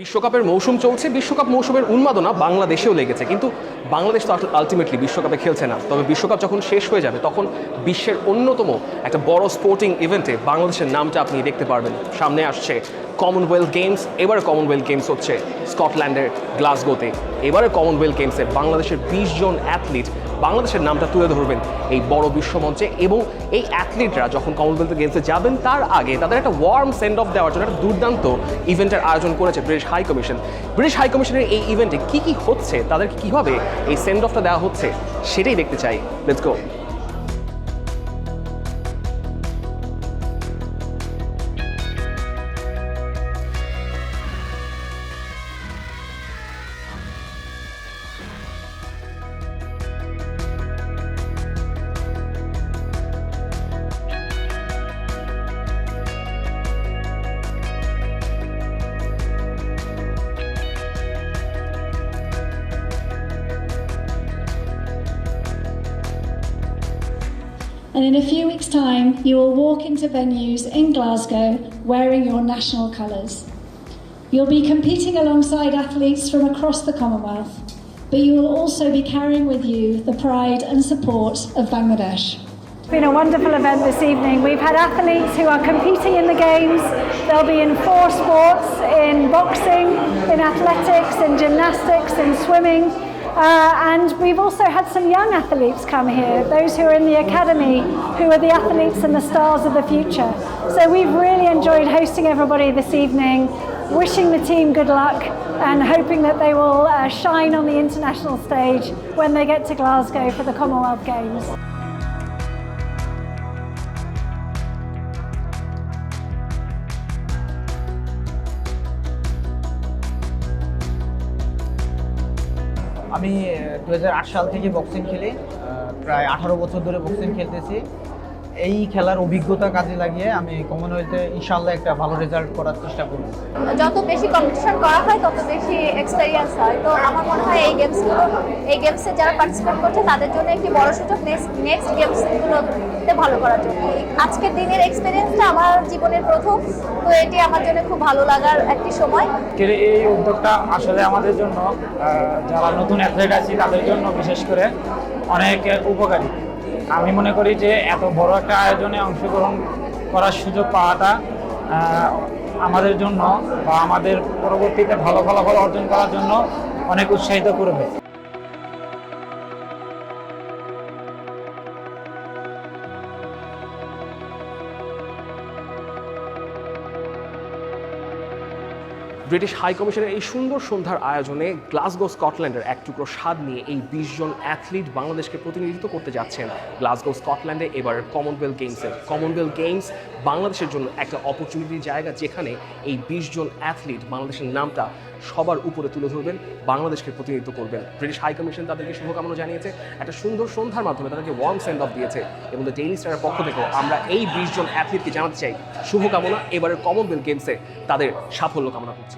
বিশ্বকাপের মৌসুম চলছে। বিশ্বকাপ মৌসুমের উন্মাদনা বাংলাদেশেও লেগেছে, কিন্তু বাংলাদেশ তো আলটিমেটলি বিশ্বকাপে খেলছে না। তবে বিশ্বকাপ যখন শেষ হয়ে যাবে তখন বিশ্বের অন্যতম একটা বড় স্পোর্টিং ইভেন্টে বাংলাদেশের নামটা আপনি দেখতে পারবেন। সামনে আসছে কমনওয়েলথ গেমস। এবারে কমনওয়েলথ গেমস হচ্ছে স্কটল্যান্ডের গ্লাসগোতে। এবারে কমনওয়েলথ গেমসে বাংলাদেশের 20 জন অ্যাথলিট বাংলাদেশের নামটা তুলে ধরবেন এই বড় বিশ্বমঞ্চে। এবং এই অ্যাথলিটরা যখন কমনওয়েলথ গেমসে যাবেন তার আগে তাদের একটা ওয়ার্ম সেন্ড অফ দেওয়ার জন্য একটা দুর্দান্ত ইভেন্টের আয়োজন করেছে British high commission. British high কমিশনের এই ইভেন্টে কী কী হচ্ছে, তাদেরকে কীভাবে এই সেন্ড অফটা দেওয়া হচ্ছে সেটাই দেখতে চাই। Let's go. And in a few weeks' time, you will walk into venues in Glasgow wearing your national colours. You'll be competing alongside athletes from across the Commonwealth, but you will also be carrying with you the pride and support of Bangladesh. It's been a wonderful event this evening. We've had athletes who are competing in the games. They'll be in 4 sports, in boxing, in athletics, in gymnastics, in swimming. And we've also had some young athletes come here, those who are in the academy, who are the athletes and the stars of the future. So we've really enjoyed hosting everybody this evening, wishing the team good luck and hoping that they will shine on the international stage when they get to Glasgow for the Commonwealth Games. আমি 2008 সাল থেকে boxing খেলি, প্রায় 18 বছর ধরে boxing খেলতেছি। এই খেলার অভিজ্ঞতা কাজে লাগিয়ে আমি কমনওয়েলথে ইনশাআল্লাহ একটা ভালো রেজাল্ট করার চেষ্টা করব। যত বেশি কম্পিটিশন করা হয় তত বেশি এক্সপেরিয়েন্স হয়। তো আমার মনে হয় এই গেমসে যারা পার্টিসিপেট করছে তাদের জন্য একটি বড় সুযোগ নেক্সট গেমসগুলোতে ভালো করার জন্য। আজকের দিনের এক্সপেরিয়েন্সটা আমার জীবনের প্রথম, তো এটি আমার জন্য খুব ভালো লাগার একটি সময়। এই উদ্যোগটা আসলে আমাদের জন্য, যারা নতুন অ্যাথলেট আছি তাদের জন্য বিশেষ করে অনেক উপকারী। আমি মনে করি যে এত বড় একটা আয়োজনে অংশগ্রহণ করার সুযোগ পাওয়াটা আমাদের জন্য বা আমাদের পরবর্তীতে ভালো ফলাফল অর্জন করার জন্য অনেক উৎসাহিত করবে। ব্রিটিশ হাই কমিশনের এই সুন্দর সন্ধ্যার আয়োজনে গ্লাসগো স্কটল্যান্ডের এক টুকরো স্বাদ নিয়ে এই 20 জন অ্যাথলিট বাংলাদেশকে প্রতিনিধিত্ব করতে যাচ্ছেন গ্লাসগো স্কটল্যান্ডে এবার কমনওয়েলথ গেমসে। কমনওয়েলথ গেমস বাংলাদেশের জন্য একটা অপরচুনিটির জায়গা, যেখানে এই 20 জন অ্যাথলিট বাংলাদেশের নামটা সবার উপরে তুলে ধরবেন, বাংলাদেশকে প্রতিনিধিত্ব করবেন। ব্রিটিশ হাই কমিশন তাদেরকে শুভকামনা জানিয়েছে, একটা সুন্দর সন্ধ্যার মাধ্যমে তাদেরকে ওয়ার্ম সেন্ড অফ দিয়েছে। এবং দ্য ডেইলি স্টারের পক্ষ থেকেও আমরা এই 20 জন অ্যাথলিটকে জানাতে চাই শুভকামনা। এবারের কমনওয়েলথ গেমসে তাদের সাফল্য কামনা করছি।